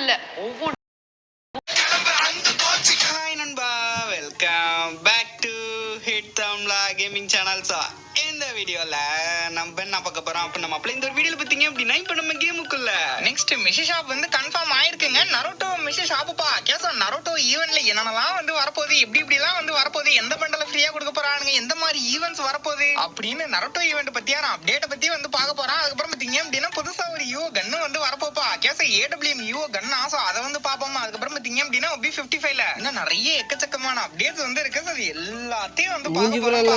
இல்ல ஒவ்வொன்று. ஹாய் நண்பா, welcome back to hit Tamizha gaming சேனல்ஸா. இந்த வீடியோல நம்ம என்ன பார்க்க போறோம் அப்ப நம்ம இந்த ஒரு வீடியோல பாத்தீங்க அப்படின்னா இப்ப நம்ம கேமுக்குள்ள நெக்ஸ்ட் மிஷி ஷாப் வந்து கன்ஃபார்ம் ஆயிருக்குங்க. நரோட்டோ மிஷி ஷாப்புப்பா. கேச நரோட்டோ ஈவென்ட்ல என்னென்னலாம் வந்து வரப்போகுது, எப்படிலாம் வந்து வரப்போகுது, எந்த பண்டல ஃப்ரீயா கொடுக்க போறானுங்க, எந்த மாதிரி ஈவென்ட்ஸ் வரப்போகுது அப்படின்னு நரோட்டோ ஈவென்ட் பத்தியான அப்டேட்டை பத்தி வந்து பார்க்க போறோம். அதுக்கப்புறம் பாத்தீங்க அப்படின்னா புதுசா ஒரு யூ கன்னு வந்து வரப்போப்பா. கேச AWM யூ கன் ஆசை, அதை வந்து பாப்போமா. அதுக்கப்புறம் பாத்தீங்க அப்படின்னா B55ல இன்னும் நிறைய எக்கச்சக்கமான அப்டேட்ஸ் வந்து இருக்கு. அது எல்லாத்தையும் வந்து பார்க்க போறோம்.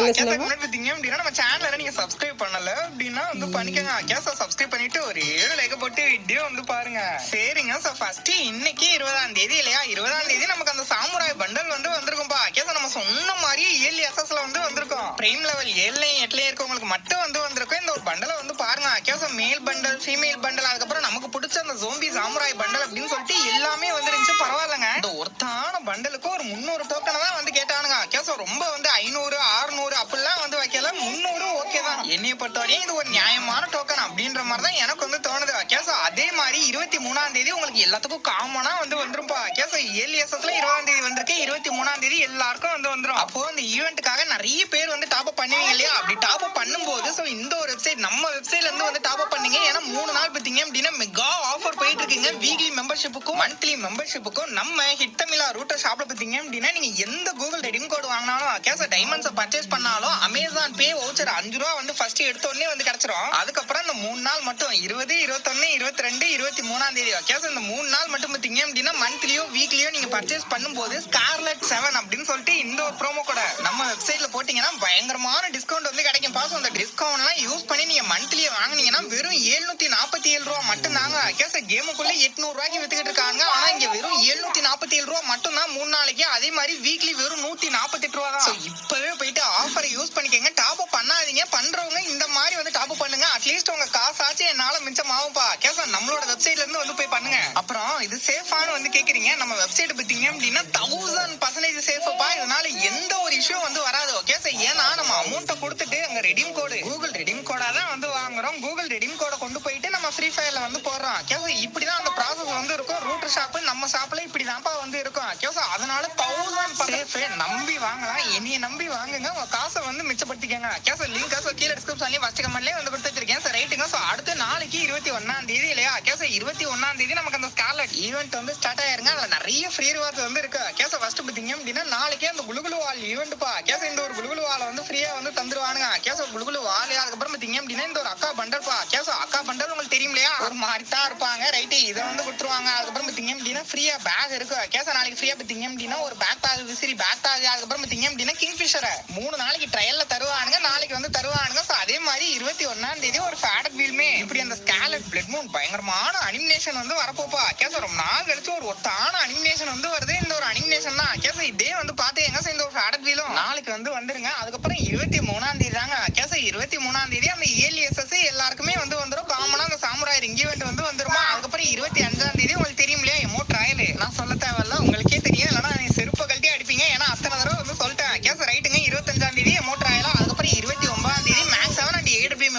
பாத்தீங்க அப்படின்னா நம்ம சேனலை நீங்க சப்ஸ்கிரைப் பண்ணல அப்படின்னா வந்து பண்ணிக்கங்க. கேச சப்ஸ்கிரைப் பண்ணிட்டு ஒரு 7 லைக் போட்டு வீடியோ வந்து பாருங்க. சரிங்க. சோ ஃபர்ஸ்ட் இன்னைக்கு 20ஆம் தேதி இல்லையா, 20ஆம் தேதி நமக்கு அந்த சாமுராய் பண்டல் வந்து வந்திருக்கும்பா. கேச நம்ம சொன்ன மாதிரியே ஏர்லி அக்சஸ்ல வந்து வந்திருக்கும். பிரைம் லெவல் 7லயும் 8லயும் இருக்கவங்களுக்கு மட்டும் வந்து வந்திருக்கும். இந்த ஒரு பண்டலை வந்து பாருங்க. கேச மேல் பண்டல், ஃபீமேல் பண்டல், அதுக்கப்புறம் நமக்கு பிடிச்ச அந்த ஜோம்பி சாமுராய் பண்டல் அப்படின்னு சொல்லிட்டு எல்லாமே வந்துருந்துச்சு. பரவாயில்லங்க. இந்த ஒருத்தான பண்டலுக்கு ஒரு 300 டோக்கனை தான் வந்து கேட்டானுங்க. கேச ரொம்ப வந்து 500 600 அப்படிலாம் வந்து வைக்கல. 300 ஓகே தான். என்னைய பொறுத்தவரையும் இது ஒரு நியாயமான டோக்கன் அப்படின்ற மாதிரி தான் எனக்கு வந்து தோணுது. கேச அதே மாதிரி 23ஆம் தேதி உங்களுக்கு எல்லாத்துக்கும் காமனா வந்து வந்துரும்பா. கேச ஏலியஸ்ல 20ஆம் தேதி வந்திருக்கு, 23ஆம் தேதி எல்லாருக்கும் வந்து வந்துரும். அப்போ இந்த ஈவென்ட்டுக்காக நிறைய பேர் வந்து டாப் அப் பண்ணுவீங்க இல்லையா, அப்படி டாப் அப் பண்ணும்போது சோ இந்த ஒரு வெப்சைட் நம்ம வெப்சைட்ல இருந்து வந்து டாப் அப் பண்ணீங்க. ஏன்னா 3 நாள் பாத்தீங்க அப்படின்னா மெகா ஆஃபர் போயிட்டு இருக்குங்க. வீக்லி மெம்பர்ஷிப்புக்கும் மந்த்லி மெம்பர்ஷிப்புக்கும் நம்ம ஹிட் தமிழா ரூட்டர் ஷாப்ல பாத்தீங்க அப்படின்னா நீங்க எந்த கூகுள் ரெடீம் கோட் வாங்கினாலும், கேச டைமண்ட்ஸ் பர்ச்சேஸ் பண்ணாலும் அமேசான் பே வவுச்சர் 5 ரூபா வந்து ஃபர்ஸ்ட் எடுத்த உடனே வந்து கிடைச்சிரும். அதுக்கப்புறம் இந்த 3 நாள் மட்டும் 20, 21, 22, 23ஆம் தேதி கேச இந்த 3 நாள் மட்டும் பாத்தீங்க அப்படின்னா மந்த்லியோ வீக்லியோ நீங்க பர்ச்சேஸ் பண்ணும்போது ஸ்கார்லெட் 7 அப்படின்னு சொல்லிட்டு இந்த ஒரு ப்ரோமோ கோட நம்ம வெப்சைட்ல போட்டீங்கன்னா பயங்கரமான டிஸ்கவுண்ட் வந்து கிடைக்கும். பாஸ் அந்த டிஸ்கவுண்ட் எல்லாம் யூஸ் பண்ணி நீங்க மந்த்லியே வாங்குனீங்கன்னா வெறும் 747 ரூபா மட்டும் தாங்க. கேச கேமுக்குள்ள 800 ரூபாய்க்கு வித்துக்கிட்டு இருக்காங்க. ஆனா இங்க வெறும் 747 ரூபா மட்டும் தான் 3 நாளைக்கு. அதே மாதிரி வீக்லி வெறும் 148 ரூபா தான். இப்பவே போயிட்டு ஆஃபரை யூஸ் பண்ணிக்கங்க. டாப் அப் பண்ணாதீங்க. பண்றவங்க இந்த மாதிரி வந்து டாப் அப் பண்ணுங்க. அட்லீஸ்ட் உங்க காசாச்சு என்னால மிச்சம் ஆகும்பா. கேச நம்மளோட வெப்சைட்ல இருந்து வந்து போய் பண்ணுங்க. அப்புறம் இது சேஃபானு வந்து கேக்குறீங்க. நம்ம வெப்சைட் பாத்தீங்க அப்படின்னா 1000% சேஃபப்பா. இதனால எந்த ஒரு இஷ்யூ வந்து வராது. கேச ஏன்னா நம்ம அமௌண்ட்டை கொடுத்துட்டு அங்க ரெடீம் கோடு கூகுள் ரெடீம் கோடா தான் வந்து வாங்குறோம். கூகுள் ரெடீம் கோடை கொண்டு போயிட்டு நம்ம ஃப்ரீ ஃபயர்ல வந்து போடுறோம். கேச இப்படிதான் அந்த ப்ராசஸ் வந்து இருக்கும். ரூட்டர் ஷாப் நம்ம ஷாப்ல இப்படிதான்ப்பா வந்து இருக்கும். கேச அதனால 1000% நம்பி வாங்கலாம். என்னைய நம்பி வாங்குங்க. உங்க காசை வந்து மிச்சப்படுத்திக்கங்க. கேச லிங்க் கீழே டிஸ்கிரிப்ஷன்லயும் ஃபர்ஸ்ட் கமெண்ட்லயே வந்து கொடுத்து வச்சிருக்கேன். சார் ரைட்டுங்க. சோ அடுத்த நாளைக்கு 21ஆம் தேதி இல்லையா, கேச 21ஆம் தேதி நமக்கு அந்த ஸ்கார்லெட் ஈவென்ட் வந்து ஸ்டார்ட் ஆயிருங்க. அதுல நிறைய ஃப்ரீ ரிவார்ட்ஸ் வந்து இருக்கு. கேச ஃபர்ஸ்ட் பாத்தீங்க அப்படின்னா நாளைக்கே அந்த குளுகுலு வால் ஈவென்ட்ப்பா. கேச இந்த ஒரு குளுகுலு வாலை வந்து ஃப்ரீயா வந்து தந்துருவானுங்க. கேச குளுகுலு வால். அதுக்கப்புறம் பாத்தீங்க அப்படின்னா இந்த ஒரு அக்கா பண்டல்ப்பா. கேச அக்கா பண்டல் உங்களுக்கு தெரியும் இல்லையா, ஒரு மாதிரி தான் இருப்பாங்க. ரைட்டு, இதை வந்து கொடுத்துருவாங்க. அதுக்கப்புறம் பாத்தீங்க அப்படின்னா ஃப்ரீயா பேக் இருக்கு. கேச நாளைக்கு ஃப்ரீயா பாத்தீங்க அப்படின்னா ஒரு பேக் பேக் விசிறி பேக் பேக். அதுக்கப்புறம் பாத்தீங்க அப்படின்னா கிங்ஃபிஷரை 3 நாளைக்கு ட்ரையல்ல தருவானுங்க. நாளைக்கு வந்து தருவானுங்க. அதே மாதிரி 21ஆம் தேதி ஒரு ஃபேடட் வீல்மே இப்படி அந்த ஸ்கார்லெட் பிளட் மூன் பயங்கரமான அனிமேஷன் வந்து வரப்போப்பா. கேச ரொம்ப நாள் கழிச்சு ஒரு ஒட்டான அனிமேஷன் வந்து வருது. இந்த ஒரு அனிமேஷன் தான் கேச இதே வந்து பாத்து எங்க இந்த ஒரு ஃபேடட் வீலும் நாளைக்கு வந்து வந்துருங்க. அதுக்கப்புறம் 23ஆம் தேதி தாங்க கேச 23ஆம் தேதி அந்த ஏலியஸஸ் எல்லாருக்குமே வந்து வந்துரும். காமனா அந்த சாமுராய் ரிங் ஈவென்ட் வந்து வந்துருமா. அதுக்கப்புறம் 25ஆம் தேதி உங்களுக்கு தெரியும் இல்லையா எமோ ட்ரையல். நான் சொல்ல தேவையில்ல, உங்களுக்கே தெரியும். இல்லைன்னா நீ செருப்ப கழட்டி அடிப்பீங்க. ஏன்னா அத்தனை தடவை வந்து சொல்லிட்டேன். கேச ரைட்டுங்க. 25ஆம் தேதி எமோ ட்ரையல். அதுக்கப்புறம் 29ஆம் தேதி max 7 and AWM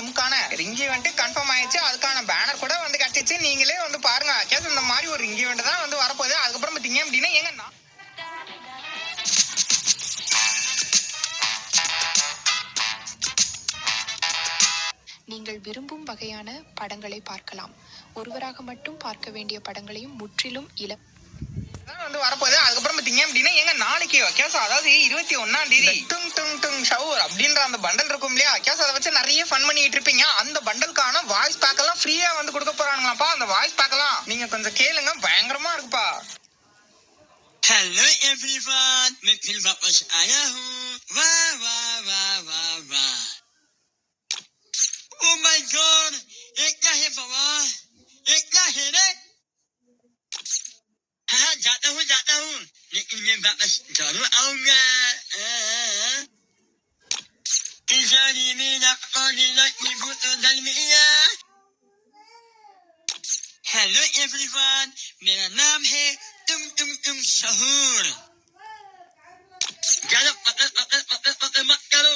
ring event confirm ஆயிடுச்சு. அதுக்கான பேனர் கூட வந்து கட்டிச்சு. நீங்களே வந்து பாருங்க. கேச இந்த மாதிரி ஒரு ரிங் ஈவென்ட் தான் வந்து வரப்போகுது. அதுக்கப்புறம் பாத்தீங்க அப்படின்னா எங்கன்னா நீங்கள் விரும்பும் வகையான படங்களை பார்க்கலாம். ஒருவராக மட்டும் பார்க்க வேண்டிய படங்களையும் முற்றிலும் வந்து வரப்போகுது. அதுக்கப்புறம் பாத்தீங்க அப்படின்னா எங்க நாளைக்கு கேச அதாவது 21ஆம் தேதி டுங் டுங் டுங் ஷவர் அப்படின்ற அந்த பண்டல் இருக்கும் இல்லையா, கேச அதை வச்சு நிறைய ஃபன் பண்ணிட்டு இருப்பீங்க. அந்த பண்டலுக்கான வாய்ஸ் பேக் எல்லாம் ஃப்ரீயா வந்து கொடுக்க போறாங்களாப்பா. அந்த வாய்ஸ் பேக் எல்லாம் நீங்க கொஞ்சம் கேளுங்க, பயங்கரமா இருக்குப்பா. Hello everyone, मैं फिर वापस आया हूँ. वाह वाह वाह वाह वाह. Oh my God, ये क्या है बाबा, ये क्या है रे? हाँ जाता हूँ, लेकिन मैं वापस जरूर आऊँगा. इजारी मेरा कोली लगी बुतो दलमिया. हेलो एवरीवन, मेरा नाम है तुम तुम तुम शहूर. ज्यादा पकड़ मत करो.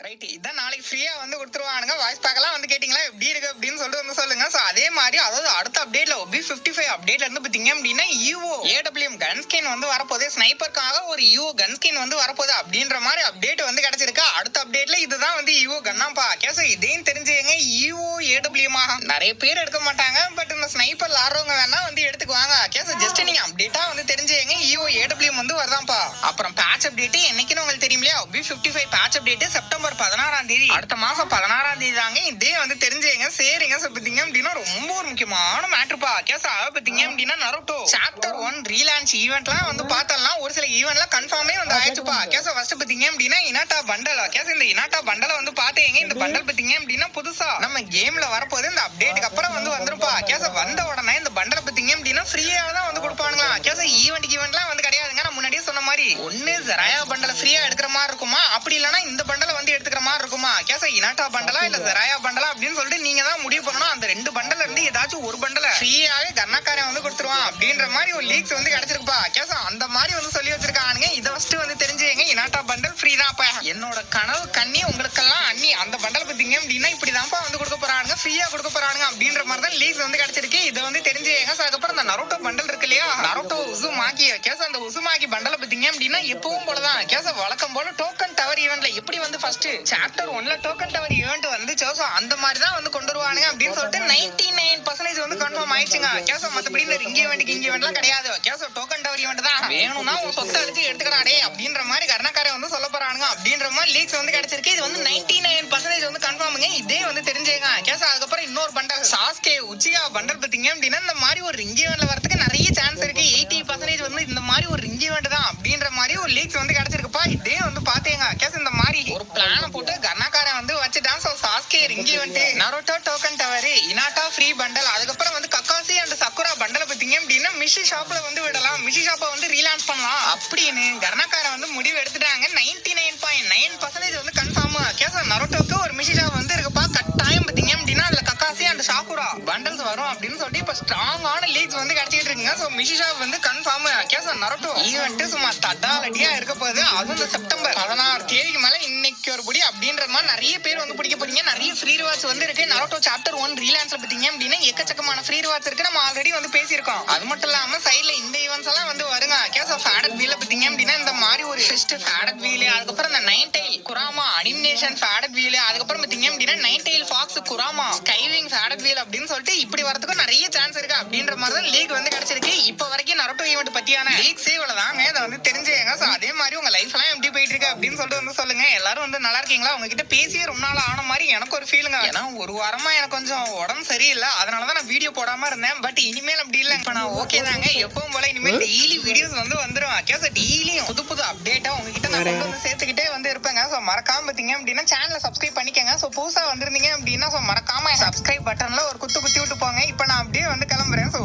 ரைட், இதான் நாளைக்கு ஃப்ரீயா வந்து கொடுத்துருவானுங்க. வாய்ஸ் பேக்கெல்லாம் வந்து கேட்டிங்களா எப்படி இருக்கு அப்படின்னு சொல்லிட்டு வந்து சொல்லுங்க. ஸோ அதே மாதிரி அதாவது அடுத்த அப்டேட்ல OB55 அப்டேட்ல இருந்து பார்த்தீங்க அப்படின்னா ஈவோ AWM கன் ஸ்கின் வந்து வரப்போகுது. ஸ்னைப்பருக்காக ஒரு ஈவோ கன் ஸ்கின் வந்து வரப்போகுது அப்படின்ற மாதிரி அப்டேட் வந்து கிடைச்சிருக்கு. அடுத்த அப்டேட்ல இதுதான் வந்து ஈவோ கன்னாப்பா. கேச இதையும் தெரிஞ்சுங்க. ஈவோ AWM நிறைய பேர் எடுக்க மாட்டாங்க. பட் இந்த ஸ்னைப்பர் ஆடுறவங்க வேணா வந்து எடுத்துக்குவாங்க. கேச ஜஸ்ட் நீங்க அப்டேட்டா வந்து தெரிஞ்சுங்க. ஈவோ AWM வந்து வருதான்ப்பா. அப்புறம் பேட்ச் அப்டேட் என்னைக்குன்னு உங்களுக்கு தெரியும் இல்லையா? OB55 பேட்ச் அப்டேட் செப்டம்பர் 16ஆம் தேதி, அடுத்த மாசம் 16ஆம் தேதி தாங்க. இதே வந்து தெரிஞ்சுங்க. சரிங்க. பாத்தீங்க அப்படின்னா ரொம்ப ஒரு முக்கியமான மேட்டர்ப்பா. கேச பாத்தீங்க அப்படின்னா நருட்டோ சாப்டர் 1 ரீலான்ச் ஈவென்ட்லாம் வந்து பார்த்தலாம். ஒரு சில ஈவென்ட்லாம் கன்ஃபார்மே வந்து ஆயிடுச்சுப்பா. கேச ஃபர்ஸ்ட் பாத்தீங்க அப்படின்னா இனாட்டா பண்டல். கேச இந்த இனாட்டா பண்டலை வந்து பாத்தீங்க. இந்த பண்டல் பாத்தீங்க அப்படின்னா புதுசா நம்ம கேம்ல வரப்போது. இந்த அப்டேட்டுக்கு அப்புறம் வந்து வந்துருப்பா. கேச வந்த உடனே இந்த பண்டலை பாத்தீங்க அப்படின்னா ஃப்ரீயா தான் வந்து கொடுப்பானுங்களா. கேச ஈவெண்ட்லாம் வந்து கிடையாதுங்க. நான் முன்னாடியே சொன்ன மாதிரி ஒன்னு ஜெராயா பண்டலை ஃப்ரீயா எடுக்கிற மாதிரி இருக்குமா, அப்படி இல்லைன்னா இந்த பண்டலை வந்து எடுத்துக்கிற மாதிரி இருக்குமா. கேச இனாட்டா பண்டலா இல்ல ஜெராயா பண்டலா அப்படின்னு சொல்லிட்டு நீங்க தான் முடிவு பண்ணணும். அந்த ரெண்டு பண்டல இருந்து ஏதாச்சும் ஒரு பண்டலை ஃப்ரீயாவே கர்ணக்காரன் வந்து கொடுத்துருவான் அப்படின்ற மாதிரி ஒரு லீக்ஸ் வந்து கிடைச்சிருக்குப்பா. கேச அந்த மாதிரி வந்து சொல்லி வச்சிருக்கானுங்க. இதை ஃபர்ஸ்ட் வந்து தெரிஞ்சுங்க. இனாட்டா பண்டல் ஃப்ரீ தான்ப்பா. என்னோட கனவு கண்ணி உங்களுக்கெல்லாம் அண்ணி அந்த பண்டல் பாத்தீங்க அப்படின்னா இப்படிதான்ப்பா வந்து கொடுக்க போறானுங்க, ஃப்ரீயா கொடுக்க போறானுங்க அப்படின்ற மாதிரி தான் லீக்ஸ் வந்து கிடைச்சிருக்கு. இதை வந்து தெரிஞ்சுங்க. அதுக்கப்புறம் இந்த நருட்டோ பண்டல் இருக்கு இல்லையா, நருட்டோ உசுமாக்கி. கேச அந்த உசுமாக்கி பண்டலை பாத்தீங்க அப்படின்னா எப்பவும் போலதான். கேச வழக்கம் போல டோக்கன் டவர் ஈவென்ட்ல எப்படி வந்து ஃபர்ஸ்ட் சாப்டர் 1ல டோக்கன் டவர் ஈவென்ட் வந்துச்சோ அந்த மாதிரி தான் வந்து கொண்டு வருவானுங்க அப்படின்னு சொல்லிட்டு 99% வந்து கன்ஃபார்ம் ஆயிடுச்சுங்க. கேச மத்தபடி இந்த ரிங் ஈவென்ட்லாம் கிடையாது. கேச டோக்கன் டவர் ஈவென்ட் தான். வேணும்னா உன் சொத்தை அழுத்தி எடுத்துக்கடாடே அப்படின்ற மாதிரி கர்ணக்காரன் வந்து சொல்ல போறானுங்க அப்படின்ற மாதிரி லீக்ஸ் வந்து கிடைச்சிருக்கு. இது வந்து 99% வந்து கன்ஃபார்முங்க. இதே வந்து தெரிஞ்சுங்க. கேச அதுக்கப்புறம் இன்னொரு பண்டல் சாஸ்கே உச்சிகா பண்டல் பாத்தீங்க அப்படின்னா இந்த மாதிரி ஒரு ரிங் ஈவென்ட்ல வரதுக்கு நிறைய சான்ஸ் இருக்கு. 80% வந்து இந்த மாதிரி ஒரு ரிங் ஈவென்ட் தான் அப்படின்ற மாதிரி ஒரு லீக்ஸ் வந்து கிடைச்சிருக்குப்பா. இதே வந்து பாத்தீங்க. கேச இந்த மாதிரி ஒரு பிளான போட்டு கர்ணக்காரன் வந்து வச்சுட்டான். So Sasuke ring event, Naruto token tower, Hinata free bundle, அதுக்கப்புறம் வந்து கக்காசி அண்ட் சக்குரா பண்டல பாத்தீங்க அப்படின்னா மிஷி ஷாப்ல வந்து விடலாம், மிஷி ஷாப்பை வந்து ரீலான்ச் பண்ணலாம் அப்படின்னு கர்ணக்காரன் வந்து முடிவு எடுத்துட்டாங்க. 99.9% வந்து கன்ஃபார்ம். கேச நருட்டோக்கு ஒரு மிஷி ஷாப் வந்து இருக்குப்பா. கட்டாயம் பாத்தீங்க அப்படின்னா அதுல கக்காசி அண்ட் சாக்குரா பண்டல்ஸ் வரும் அப்படின்னு சொல்லிட்டு இப்ப ஸ்ட்ராங்கான லீக்ஸ் வந்து கிடைச்சிட்டு இருக்குங்க. சோ மிஷி ஷாப் வந்து கன்ஃபார்ம். கேச நருட்டோ ஈவென்ட் சும்மா தட்டாலடியா இருக்க போகுது. அதுவும் இந்த செப்டம்பர் 16 தேதிக்கு மேல இன்னைக்கு ஒரு புடி அப்படின்ற மாதிரி நிறைய பேர் வந்து பிடிக்க போறீங்க. நிறைய ஃப்ரீ ரிவார்ட்ஸ் வந்து இருக்கு. நருட்டோ சாப்டர் 1 ரீலான்ஸ்ல பாத்தீங்க அப்படின்னா எக்கச்சக்கமான ஃப்ரீ ரிவார்ட்ஸ் இருக்கு. நம்ம ஆல்ரெடி வந்து பேசியிருக்கோம். அது மட்டும் இல்லாம சைட்ல இந்த ஈவென்ட்ஸ் எல்லாம் வந்து வருங்க. கேஸ் ஆஃப் ஃபேடட் வீல பாத்தீங்க அப்படின்னா இந்த மாதிரி ஒரு ஃபெஸ்ட் ஃபேடட் வீல், அதுக்கப்புறம் இந்த nine tail Kurama animation faded wheel, அதுக்கப்புறம் பாத்தீங்க அப்படின்னா nine tail fox Kurama skywing faded wheel அப்படின்னு சொல்லிட்டு இப்படி வரதுக்கும் நிறைய சான்ஸ் இருக்கு அப்படின்ற மாதிரி தான் லீக் வந்து கிடைச்சிருக்கு. இப்ப வரைக்கும் நருட்டோ ஈவென்ட் பத்தியான லீக்ஸே இவ்வளவுதாங்க. அதை வந்து தெரிஞ்சுங்க. சோ அதே மாதிரி உங்க லைஃப் எல்லாம் எப்படி போயிட்டு இருக்கு அப்படின்னு சொல்லிட்டு வந்து சொல்லுங்க. எல்லாரும் வந்து நல்லா இருக்கீங்களா? உங்ககிட்ட பேசியே ரொம்ப நாள் ஆன மாதிரி எனக்கு ஒரு ஃபீலுங்க. ஏன்னா ஒரு வாரமா எனக்கு கொஞ்சம் உடம்பு சரியில்லை. அதனாலதான் நான் வீடியோ போடாம இருந்தேன். பட் இனிமேல் அப்படி இல்லை. இப்ப நான் ஓகே தாங்க. எப்பவும் போல இனிமேல் டெய்லி வீடியோஸ் வந்து வந்துடும். கேஸ் டெய்லியும் புது புது அப்டேட்டா உங்ககிட்ட நான் கொண்டு வந்து சேர்த்துக்கிட்டே வந்து இருப்பேங்க. சோ மறக்காம பாத்தீங்க அப்படின்னா சேனலை சப்ஸ்கிரைப் பண்ணிக்கங்க. சோ புதுசா வந்திருந்தீங்க அப்படின்னா சோ மறக்காம சப்ஸ்கிரைப் பட்டன்ல ஒரு குத்து குத்தி விட்டு போங்க. இப்ப நான் அப்படியே வந்து கிளம்புறேன். சோ